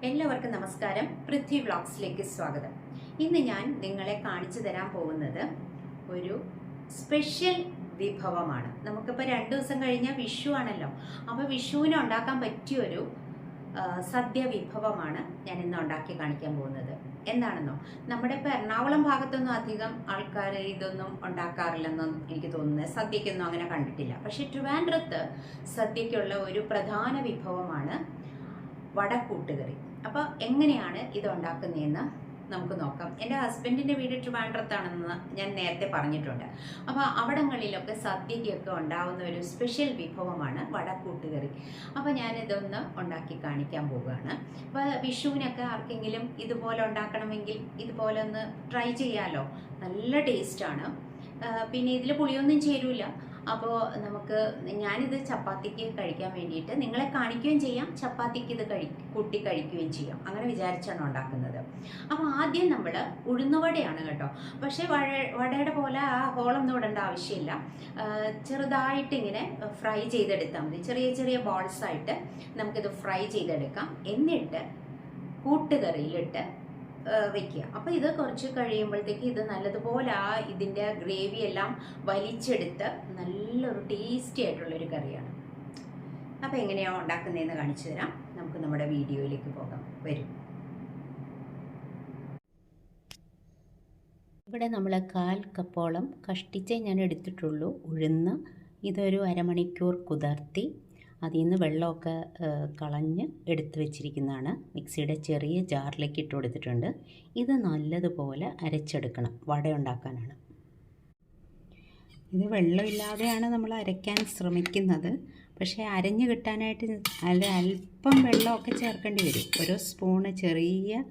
എല്ലാവർക്കും നമസ്കാരം. പൃഥ്വി വ്ളോഗ്സിലേക്ക് സ്വാഗതം. ഇന്ന് ഞാൻ നിങ്ങളെ കാണിച്ചു തരാൻ പോകുന്നത് ഒരു സ്പെഷ്യൽ വിഭവമാണ്. നമുക്കിപ്പോൾ 2 ദിവസം കഴിഞ്ഞാൽ വിഷു ആണല്ലോ. അപ്പോൾ വിഷുവിന് ഉണ്ടാക്കാൻ പറ്റിയൊരു സദ്യ വിഭവമാണ് ഞാൻ ഇന്ന് ഉണ്ടാക്കി കാണിക്കാൻ പോകുന്നത്. എന്താണെന്നോ, നമ്മുടെ ഇപ്പോൾ എറണാകുളം ഭാഗത്തൊന്നും അധികം ആൾക്കാർ ഇതൊന്നും ഉണ്ടാക്കാറില്ലെന്നും എനിക്ക് തോന്നുന്നത്. സദ്യക്കൊന്നും അങ്ങനെ കണ്ടിട്ടില്ല. പക്ഷെ ട്രിവാൻഡ്രത്ത് സദ്യക്കുള്ള ഒരു പ്രധാന വിഭവമാണ് വടക്കൂട്ടുകറി. അപ്പോൾ എങ്ങനെയാണ് ഇത് ഉണ്ടാക്കുന്നതെന്ന് നമുക്ക് നോക്കാം. എൻ്റെ ഹസ്ബൻഡിൻ്റെ വീട് ട്രിവാൻഡ്രത്താണെന്ന് ഞാൻ നേരത്തെ പറഞ്ഞിട്ടുണ്ട്. അപ്പോൾ അവിടങ്ങളിലൊക്കെ സദ്യക്കൊക്കെ ഉണ്ടാവുന്ന ഒരു സ്പെഷ്യൽ വിഭവമാണ് വടക്കൂട്ടുകറി. അപ്പോൾ ഞാനിതൊന്ന് ഉണ്ടാക്കി കാണിക്കാൻ പോവുകയാണ്. അപ്പോൾ വിഷുവിനൊക്കെ ആർക്കെങ്കിലും ഇതുപോലെ ഉണ്ടാക്കണമെങ്കിൽ ഇതുപോലെ ഒന്ന് ട്രൈ ചെയ്യാമല്ലോ. നല്ല ടേസ്റ്റാണ്. പിന്നെ ഇതിൽ പുളിയൊന്നും ചേരൂല. അപ്പോൾ ഞാനിത് ചപ്പാത്തിക്ക് കഴിക്കാൻ വേണ്ടിയിട്ട് നിങ്ങളെ കാണിക്കുകയും ചെയ്യാം, ചപ്പാത്തിക്ക് ഇത് കൂട്ടി കഴിക്കുകയും ചെയ്യാം. അങ്ങനെ വിചാരിച്ചാണ് ഉണ്ടാക്കുന്നത്. അപ്പോൾ ആദ്യം നമ്മൾ ഉഴുന്നുവടയാണ് കേട്ടോ. പക്ഷേ വടയുടെ പോലെ ആ ഹോളൊന്നും ഇടേണ്ട ആവശ്യമില്ല. ചെറുതായിട്ട് ഇങ്ങനെ ഫ്രൈ ചെയ്തെടുത്താൽ മതി. ചെറിയ ചെറിയ ബോൾസായിട്ട് നമുക്കിത് ഫ്രൈ ചെയ്തെടുക്കാം. എന്നിട്ട് കൂട്ടുകറിയിലിട്ട് വെക്കുക. അപ്പോൾ ഇത് കുറച്ച് കഴിയുമ്പോഴത്തേക്ക് ഇത് നല്ലതുപോലെ ഇതിൻ്റെ ഗ്രേവി എല്ലാം വലിച്ചെടുത്ത് നല്ലൊരു ടേസ്റ്റി ആയിട്ടുള്ളൊരു കറിയാണ്. അപ്പോൾ എങ്ങനെയാണ് ഉണ്ടാക്കുന്നതെന്ന് കാണിച്ചു തരാം. നമുക്ക് നമ്മുടെ വീഡിയോയിലേക്ക് പോകാം. വരും. ഇവിടെ നമ്മൾ 1/4 കപ്പോളം കഷ്ടിച്ചേ ഞാൻ എടുത്തിട്ടുള്ളൂ ഉഴുന്ന്. ഇതൊരു അരമണിക്കൂർ കുതിർത്തി അതിൽ നിന്ന് വെള്ളമൊക്കെ കളഞ്ഞ് എടുത്ത് വെച്ചിരിക്കുന്നതാണ്. മിക്സിയുടെ ചെറിയ ജാറിലേക്ക് ഇട്ട് കൊടുത്തിട്ടുണ്ട്. ഇത് നല്ലതുപോലെ അരച്ചെടുക്കണം. വട ഉണ്ടാക്കാനാണ്. ഇത് വെള്ളമില്ലാതെയാണ് നമ്മൾ അരയ്ക്കാൻ ശ്രമിക്കുന്നത്. പക്ഷേ അരഞ്ഞ് കിട്ടാനായിട്ട് അല്പം വെള്ളമൊക്കെ ചേർക്കേണ്ടി വരും. ഒരു ചെറിയ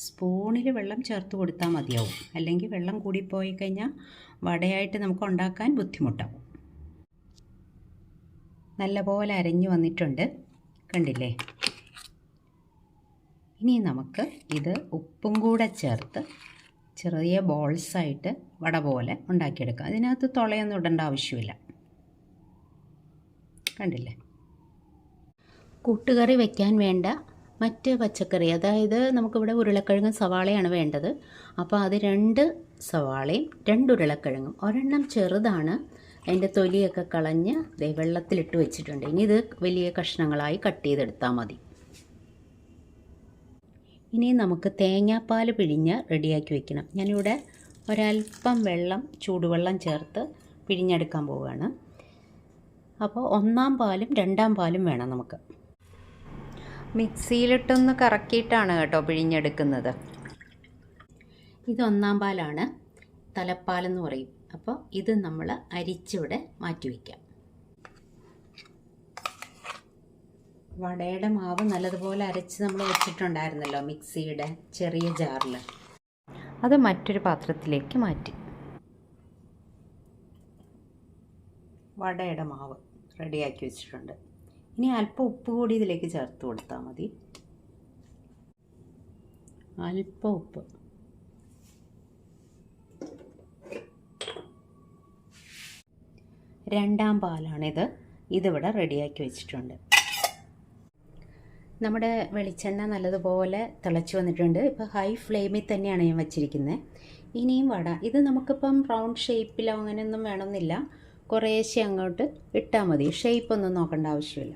സ്പൂണിൽ വെള്ളം ചേർത്ത് കൊടുത്താൽ മതിയാവും. അല്ലെങ്കിൽ വെള്ളം കൂടിപ്പോയി കഴിഞ്ഞാൽ വടയായിട്ട് നമുക്ക് ഉണ്ടാക്കാൻ ബുദ്ധിമുട്ടാവും. നല്ലപോലെ അരഞ്ഞു വന്നിട്ടുണ്ട്, കണ്ടില്ലേ? ഇനി നമുക്ക് ഇത് ഉപ്പും കൂടെ ചേർത്ത് ചെറിയ ബോൾസായിട്ട് വട പോലെ ഉണ്ടാക്കിയെടുക്കാം. അതിനകത്ത് തുളയൊന്നും ഇടേണ്ട ആവശ്യമില്ല. കണ്ടില്ലേ? കൂട്ടുകറി വയ്ക്കാൻ വേണ്ട മറ്റ് പച്ചക്കറി, അതായത് നമുക്കിവിടെ ഉരുളക്കിഴങ്ങും സവാളയാണ് വേണ്ടത്. അപ്പോൾ അത് 2 സവാളയും 2 ഉരുളക്കിഴങ്ങും. ഒരെണ്ണം ചെറുതാണ്. അതിൻ്റെ തൊലിയൊക്കെ കളഞ്ഞ് വെള്ളത്തിലിട്ട് വെച്ചിട്ടുണ്ട്. ഇനി ഇത് വലിയ കഷ്ണങ്ങളായി കട്ട് ചെയ്തെടുത്താൽ മതി. ഇനി നമുക്ക് തേങ്ങാപ്പാൽ പിഴിഞ്ഞ് റെഡിയാക്കി വെക്കണം. ഞാനിവിടെ ഒരല്പം ചൂടുവെള്ളം ചേർത്ത് പിഴിഞ്ഞെടുക്കാൻ പോവുകയാണ്. അപ്പോൾ 1-ാം പാലും 2-ാം പാലും വേണം നമുക്ക്. മിക്സിയിലിട്ടൊന്ന് കറക്കിയിട്ടാണ് കേട്ടോ പിഴിഞ്ഞെടുക്കുന്നത്. ഇത് 1-ാം പാലാണ്, തലപ്പാലെന്ന് പറയും. അപ്പോൾ ഇത് നമ്മൾ അരിച്ചിവിടെ മാറ്റി വയ്ക്കാം. വടയുടെ മാവ് നല്ലതുപോലെ അരച്ച് നമ്മൾ വെച്ചിട്ടുണ്ടായിരുന്നല്ലോ മിക്സിയുടെ ചെറിയ ജാറിൽ. അത് മറ്റൊരു പാത്രത്തിലേക്ക് മാറ്റി. വടയുടെ മാവ് റെഡിയാക്കി വെച്ചിട്ടുണ്ട്. ഇനി അല്പം ഉപ്പ് കൂടി ഇതിലേക്ക് ചേർത്ത് കൊടുത്താൽ മതി. അല്പം ഉപ്പ്. രണ്ടാം പാലാണിത്. ഇതിവിടെ റെഡിയാക്കി വെച്ചിട്ടുണ്ട്. നമ്മുടെ വെളിച്ചെണ്ണ നല്ലതുപോലെ തിളച്ച് വന്നിട്ടുണ്ട്. ഇപ്പോൾ ഹൈ ഫ്ലെയിമിൽ തന്നെയാണ് ഞാൻ വച്ചിരിക്കുന്നത്. ഇനിയും വട ഇത് നമുക്കിപ്പം റൗണ്ട് ഷേപ്പിലോ അങ്ങനെയൊന്നും വേണമെന്നില്ല. കുറേശ്ശെ അങ്ങോട്ട് ഇട്ടാൽ മതി. ഷേപ്പൊന്നും നോക്കേണ്ട ആവശ്യമില്ല.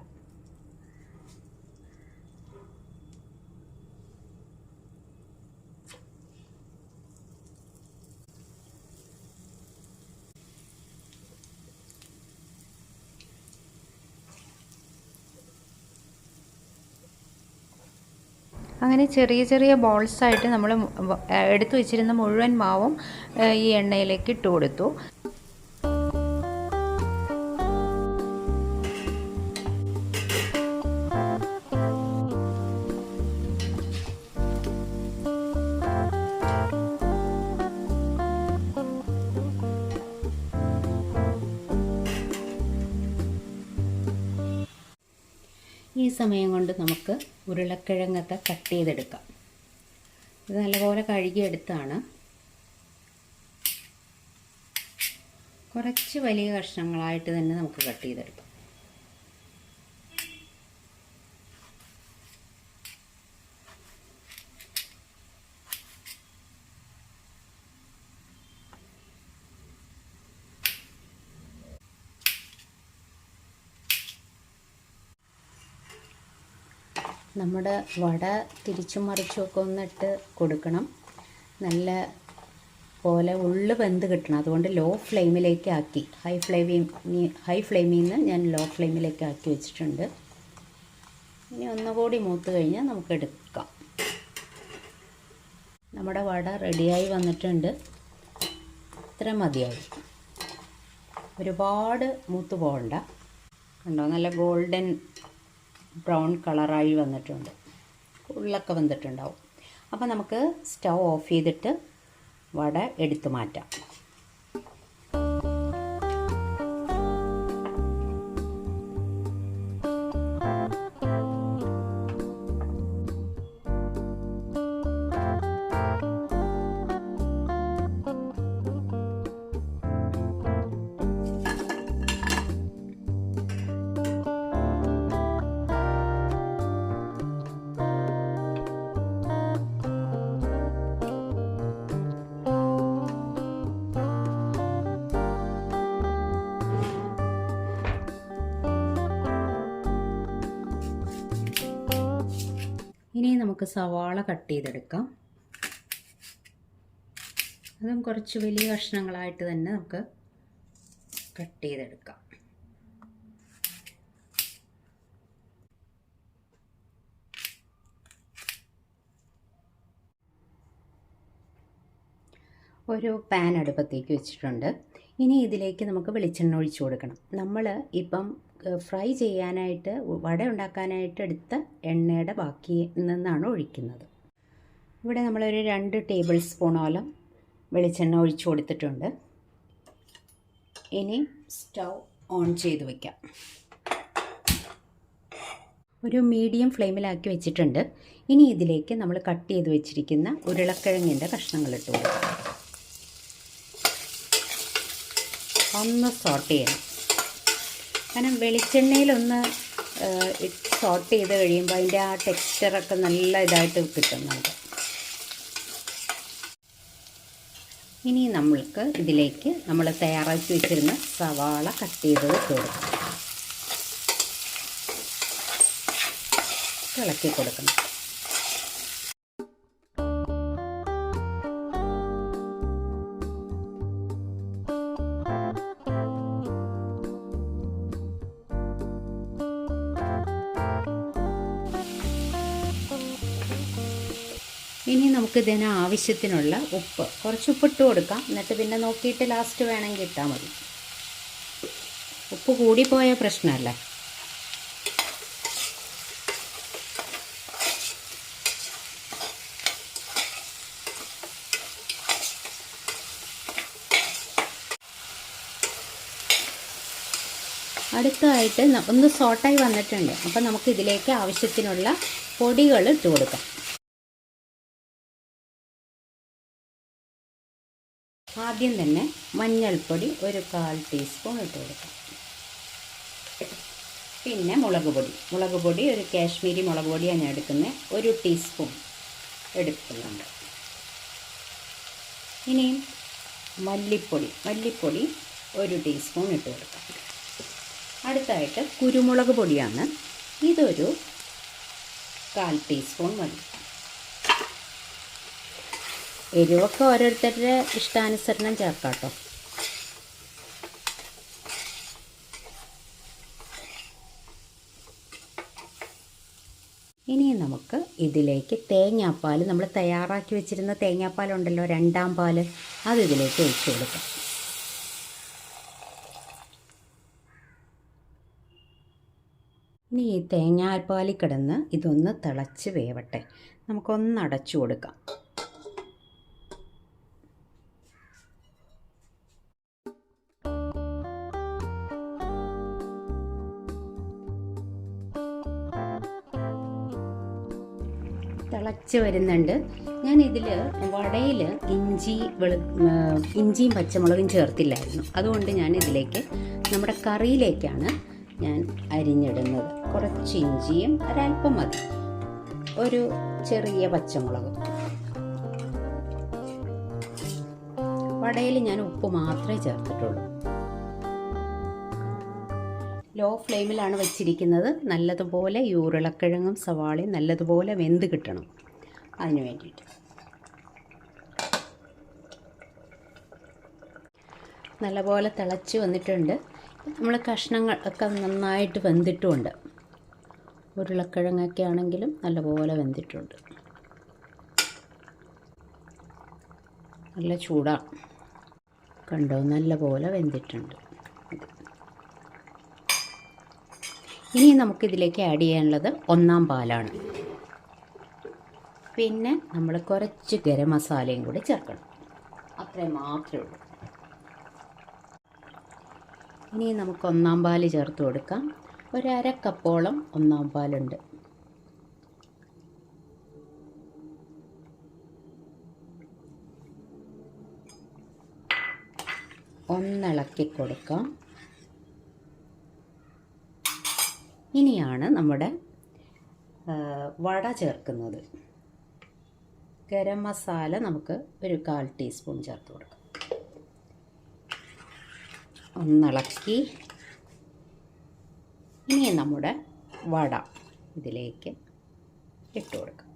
അങ്ങനെ ചെറിയ ചെറിയ ബോൾസായിട്ട് നമ്മൾ എടുത്തു വെച്ചിരുന്ന മുഴുവൻ മാവും ഈ എണ്ണയിലേക്ക് ഇട്ട് കൊടുത്തു. ഈ സമയം കൊണ്ട് നമുക്ക് ഉരുളക്കിഴങ്ങൊക്കെ കട്ട് ചെയ്തെടുക്കാം. ഇത് നല്ലപോലെ കഴുകിയെടുത്താണ്. കുറച്ച് വലിയ കഷ്ണങ്ങളായിട്ട് തന്നെ നമുക്ക് കട്ട് ചെയ്തെടുക്കാം. നമ്മുടെ വട തിരിച്ചും മറിച്ചുമൊക്കെ ഒന്നിട്ട് കൊടുക്കണം. നല്ല പോലെ ഉള്ളു വെന്ത് കിട്ടണം. അതുകൊണ്ട് ലോ ഫ്ലെയിമിലേക്ക് ആക്കി, ഹൈ ഫ്ലെയിമിൽ നിന്ന് ഞാൻ ലോ ഫ്ലെയിമിലേക്ക് ആക്കി വെച്ചിട്ടുണ്ട്. ഇനി ഒന്നുകൂടി മൂത്ത് കഴിഞ്ഞാൽ നമുക്ക് എടുക്കാം. നമ്മുടെ വട റെഡിയായി വന്നിട്ടുണ്ട്. ഇത്ര മതിയാവും, ഒരുപാട് മൂത്ത് പോകണ്ട. കണ്ടോ, നല്ല ഗോൾഡൻ ബ്രൗൺ കളറായി വന്നിട്ടുണ്ട്. ഉള്ളൊക്കെ വന്നിട്ടുണ്ടാവും. അപ്പോൾ നമുക്ക് സ്റ്റൗ ഓഫ് ചെയ്തിട്ട് വട എടുത്തു മാറ്റാം. ഇനി നമുക്ക് സവാള കട്ട് ചെയ്തെടുക്കാം. അതും കുറച്ച് വലിയ കഷ്ണങ്ങളായിട്ട് തന്നെ നമുക്ക് കട്ട് ചെയ്തെടുക്കാം. ഒരു പാൻ അടുപ്പത്തേക്ക് വെച്ചിട്ടുണ്ട്. ഇനി ഇതിലേക്ക് നമുക്ക് വെളിച്ചെണ്ണ ഒഴിച്ചു കൊടുക്കണം. നമ്മൾ ഇപ്പം ഫ്രൈ ചെയ്യാനായിട്ട്, വട ഉണ്ടാക്കാനായിട്ട് എടുത്ത എണ്ണയുടെ ബാക്കി നിന്നാണ് ഒഴിക്കുന്നത്. ഇവിടെ നമ്മളൊരു 2 ടേബിൾ സ്പൂണോളം വെളിച്ചെണ്ണ ഒഴിച്ചു കൊടുത്തിട്ടുണ്ട്. ഇനി സ്റ്റൗ ഓൺ ചെയ്ത് വയ്ക്കാം. ഒരു മീഡിയം ഫ്ലെയിമിലാക്കി വെച്ചിട്ടുണ്ട്. ഇനി ഇതിലേക്ക് നമ്മൾ കട്ട് ചെയ്ത് വെച്ചിരിക്കുന്ന ഉരുളക്കിഴങ്ങിൻ്റെ കഷ്ണങ്ങൾ ഇട്ട് കൊടുക്കാം. ഒന്ന് സോട്ട് ചെയ്യണം. കാരണം വെളിച്ചെണ്ണയിലൊന്ന് സോട്ട് ചെയ്ത് കഴിയുമ്പോൾ അതിൻ്റെ ആ ടെക്സ്ചറൊക്കെ നല്ല ഇതായിട്ട് കിട്ടും നമുക്ക്. ഇനി നമ്മൾക്ക് ഇതിലേക്ക് നമ്മൾ തയ്യാറാക്കി വെച്ചിരുന്ന സവാള കട്ട് ചെയ്തത് ഇട്ട് കൊടുക്കണം. ഇളക്കി കൊടുക്കണം. ഇനി നമുക്ക് ഇതിന് ആവശ്യത്തിനുള്ള ഉപ്പ്, കുറച്ച് ഉപ്പിട്ട് കൊടുക്കാം. എന്നിട്ട് പിന്നെ നോക്കിയിട്ട് ലാസ്റ്റ് വേണമെങ്കിൽ ഇട്ടാൽ മതി. ഉപ്പ് കൂടിപ്പോയ പ്രശ്നമല്ല. അടുത്തതായിട്ട് ഒന്ന് സോട്ടായി വന്നിട്ടുണ്ട്. അപ്പം നമുക്ക് ഇതിലേക്ക് ആവശ്യത്തിനുള്ള പൊടികൾ ഇട്ട് കൊടുക്കാം. ആദ്യം തന്നെ മഞ്ഞൾപ്പൊടി ഒരു 1/4 ടീസ്പൂൺ ഇട്ട് കൊടുക്കാം. പിന്നെ മുളക് പൊടി ഒരു കാശ്മീരി മുളക് പൊടിയാണ് ഞാൻ എടുക്കുന്നത്, 1 ടീസ്പൂൺ എടുക്കുന്നുണ്ട്. ഇനിയും മല്ലിപ്പൊടി 1 ടീസ്പൂൺ ഇട്ട് കൊടുക്കാം. അടുത്തായിട്ട് കുരുമുളക് പൊടിയാണ്, ഇതൊരു 1/4 ടീസ്പൂൺ മതി. എരിവൊക്കെ ഓരോരുത്തരുടെ ഇഷ്ടാനുസരണം ചേർക്കാം കേട്ടോ. ഇനി നമുക്ക് ഇതിലേക്ക് തേങ്ങാപ്പാൽ, നമ്മൾ തയ്യാറാക്കി വെച്ചിരുന്ന തേങ്ങാപ്പാലുണ്ടല്ലോ, 2ാം പാൽ, അത് ഇതിലേക്ക് ഒഴിച്ചു കൊടുക്കാം. ഇനി ഈ തേങ്ങാപ്പാലിൽ കിടന്ന് ഇതൊന്ന് തിളച്ച് വേവട്ടെ. നമുക്കൊന്ന് അടച്ചു കൊടുക്കാം. തിളച്ച് വരുന്നുണ്ട്. ഞാനിതിൽ വടയിൽ ഇഞ്ചിയും പച്ചമുളകും ചേർത്തില്ലായിരുന്നു. അതുകൊണ്ട് ഞാൻ ഇതിലേക്ക്, നമ്മുടെ കറിയിലേക്കാണ് ഞാൻ അരിഞ്ഞിടുന്നത്. കുറച്ച് ഇഞ്ചിയും ഒരൽപ്പം മതി, ഒരു ചെറിയ പച്ചമുളകും. വടയിൽ ഞാൻ ഉപ്പ് മാത്രമേ ചേർത്തിട്ടുള്ളൂ. ലോ ഫ്ലെയിമിലാണ് വെച്ചിരിക്കുന്നത്. നല്ലതുപോലെ ഈ ഉരുളക്കിഴങ്ങും സവാളയും നല്ലതുപോലെ വെന്ത് കിട്ടണം. അതിന് വേണ്ടിയിട്ട് നല്ലപോലെ തിളച്ച് വന്നിട്ടുണ്ട്. നമ്മൾ കഷ്ണങ്ങൾ ഒക്കെ നന്നായിട്ട് വെന്തിട്ടുമുണ്ട്. ഉരുളക്കിഴങ്ങൊക്കെ ആണെങ്കിലും നല്ലപോലെ വെന്തിട്ടുണ്ട്. നല്ല ചൂടാണ്, കണ്ടോ, നല്ലപോലെ വെന്തിട്ടുണ്ട്. ഇനി നമുക്കിതിലേക്ക് ആഡ് ചെയ്യാനുള്ളത് 1 പാലാണ്. പിന്നെ നമ്മൾ കുറച്ച് ഗരം മസാലയും കൂടി ചേർക്കണം. അത്രയും മാത്രമേ ഉള്ളൂ. ഇനി നമുക്ക് 1 പാൽ ചേർത്ത് കൊടുക്കാം. 1/2 കപ്പോളം 1 പാലുണ്ട്. ഒന്നിളക്കി കൊടുക്കാം. ഇനിയാണ് നമ്മുടെ വട ചേർക്കുന്നത്. ഗരം മസാല നമുക്ക് ഒരു 1/4 ടീസ്പൂൺ ചേർത്ത് കൊടുക്കാം. ഒന്നിളക്കി ഇനി നമ്മുടെ വട ഇതിലേക്ക് ഇട്ട് കൊടുക്കാം.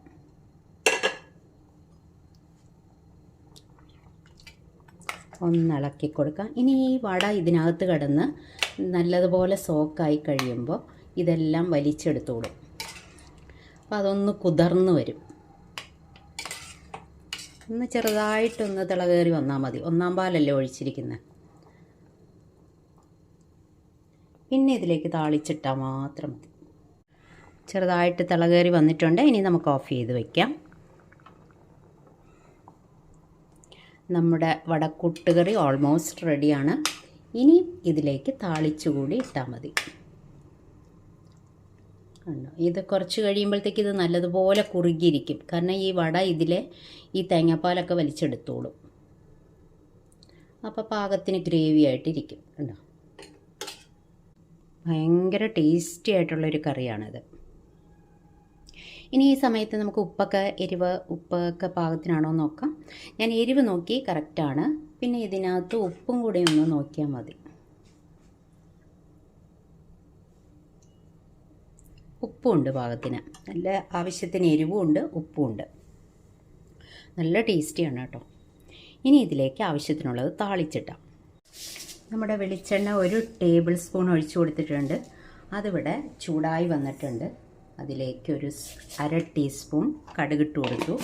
ഒന്നിളക്കി കൊടുക്കാം. ഇനി ഈ വട ഇതിനകത്ത് കിടന്ന് നല്ലതുപോലെ സോക്കായി കഴിയുമ്പോൾ ഇതെല്ലാം വലിച്ചെടുത്തോളും. അപ്പോൾ അതൊന്ന് കുതിർന്ന് വരും. ഒന്ന് ചെറുതായിട്ടൊന്ന് തിളകേറി വന്നാൽ മതി. 1 പാലല്ലേ ഒഴിച്ചിരിക്കുന്നത്. പിന്നെ ഇതിലേക്ക് താളിച്ചിട്ടാൽ മാത്രം മതി. ചെറുതായിട്ട് തിളകേറി വന്നിട്ടുണ്ട്. ഇനി നമുക്ക് ഓഫ് ചെയ്ത് വയ്ക്കാം. നമ്മുടെ വടക്കൂട്ടുകറി ഓൾമോസ്റ്റ് റെഡിയാണ്. ഇനി ഇതിലേക്ക് താളിച്ചുകൂടി ഇട്ടാൽ മതി. കണ്ടോ, ഇത് കുറച്ച് കഴിയുമ്പോഴത്തേക്ക് ഇത് നല്ലതുപോലെ കുറുകിയിരിക്കും. കാരണം ഈ വട ഇതിലെ ഈ തേങ്ങാപ്പാലൊക്കെ വലിച്ചെടുത്തോളും. അപ്പോൾ പാകത്തിന് ഗ്രേവി ആയിട്ടിരിക്കും. കണ്ടോ, ഭയങ്കര ടേസ്റ്റി ആയിട്ടുള്ളൊരു കറിയാണിത്. ഇനി ഈ സമയത്ത് നമുക്ക് ഉപ്പൊക്കെ പാകത്തിനാണോ എന്ന് നോക്കാം. ഞാൻ എരിവ് നോക്കി കറക്റ്റാണ്. പിന്നെ ഇതിനകത്ത് ഉപ്പും കൂടി ഒന്ന് നോക്കിയാൽ മതി. ഉപ്പുണ്ട് പാകത്തിന്. നല്ല ആവശ്യത്തിന് എരിവുമുണ്ട്, ഉപ്പുമുണ്ട്. നല്ല ടേസ്റ്റിയാണ് കേട്ടോ. ഇനി ഇതിലേക്ക് ആവശ്യത്തിനുള്ളത് താളിച്ചിട്ടാം. നമ്മുടെ വെളിച്ചെണ്ണ 1 ടേബിൾ സ്പൂൺ ഒഴിച്ചു കൊടുത്തിട്ടുണ്ട്. അതിവിടെ ചൂടായി വന്നിട്ടുണ്ട്. അതിലേക്ക് ഒരു 1/2 ടീസ്പൂൺ കടുകിട്ട് കൊടുത്തു.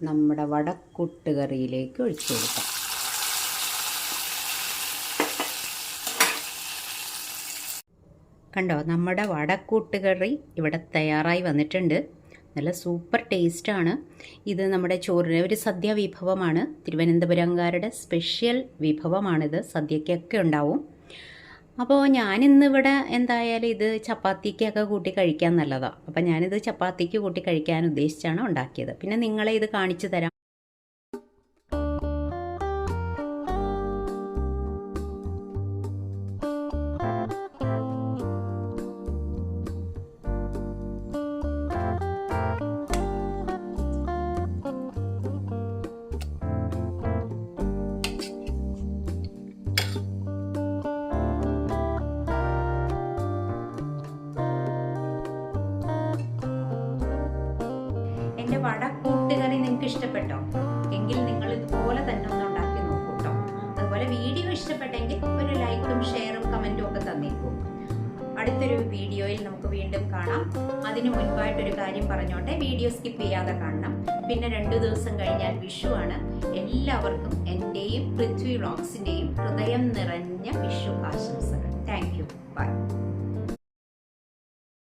നമ്മുടെ വടക്കൂട്ടുകറിയിലേക്ക് ഒഴിച്ചു കൊടുക്കാം. കണ്ടോ, നമ്മുടെ വടക്കൂട്ടുകറി ഇവിടെ തയ്യാറായി വന്നിട്ടുണ്ട്. നല്ല സൂപ്പർ ടേസ്റ്റാണ്. ഇത് നമ്മുടെ ചോറിന് ഒരു സദ്യ വിഭവമാണ്. തിരുവനന്തപുരംകാരുടെ സ്പെഷ്യൽ വിഭവമാണിത്. സദ്യക്കൊക്കെ ഉണ്ടാവും. അപ്പോൾ ഞാനിന്നിവിടെ എന്തായാലും ഇത് ചപ്പാത്തിക്കൊക്കെ കൂട്ടി കഴിക്കാൻ നല്ലതാണ്. അപ്പോൾ ഞാനിത് ചപ്പാത്തിക്ക് കൂട്ടി കഴിക്കാൻ ഉദ്ദേശിച്ചാണ് ഉണ്ടാക്കിയത്. പിന്നെ നിങ്ങളെ ഇത് കാണിച്ചു തരാം. എൻ്റെ വടക്കൂട്ടുകറി നിങ്ങൾക്ക് ഇഷ്ടപ്പെട്ടോ? എങ്കിൽ നിങ്ങൾ ഇതുപോലെ തന്നെ ഒന്ന് ഉണ്ടാക്കി നോക്കൂ കേട്ടോ. അതുപോലെ വീഡിയോ ഇഷ്ടപ്പെട്ടെങ്കിൽ ഒരു ലൈക്കും ഷെയറും കമൻറ്റും ഒക്കെ തന്നേക്കൂ. അടുത്തൊരു വീഡിയോയിൽ നമുക്ക് വീണ്ടും കാണാം. അതിനു മുൻപായിട്ടൊരു കാര്യം പറഞ്ഞോട്ടെ, വീഡിയോ സ്കിപ്പ് ചെയ്യാതെ കാണണം. പിന്നെ 2 ദിവസം കഴിഞ്ഞാൽ വിഷുവാണ്. എല്ലാവർക്കും എൻ്റെയും പൃഥ്വി വ്ളോഗ്സിൻ്റെയും ഹൃദയം നിറഞ്ഞ വിഷു ആശംസകൾ. Thank you. ബൈ.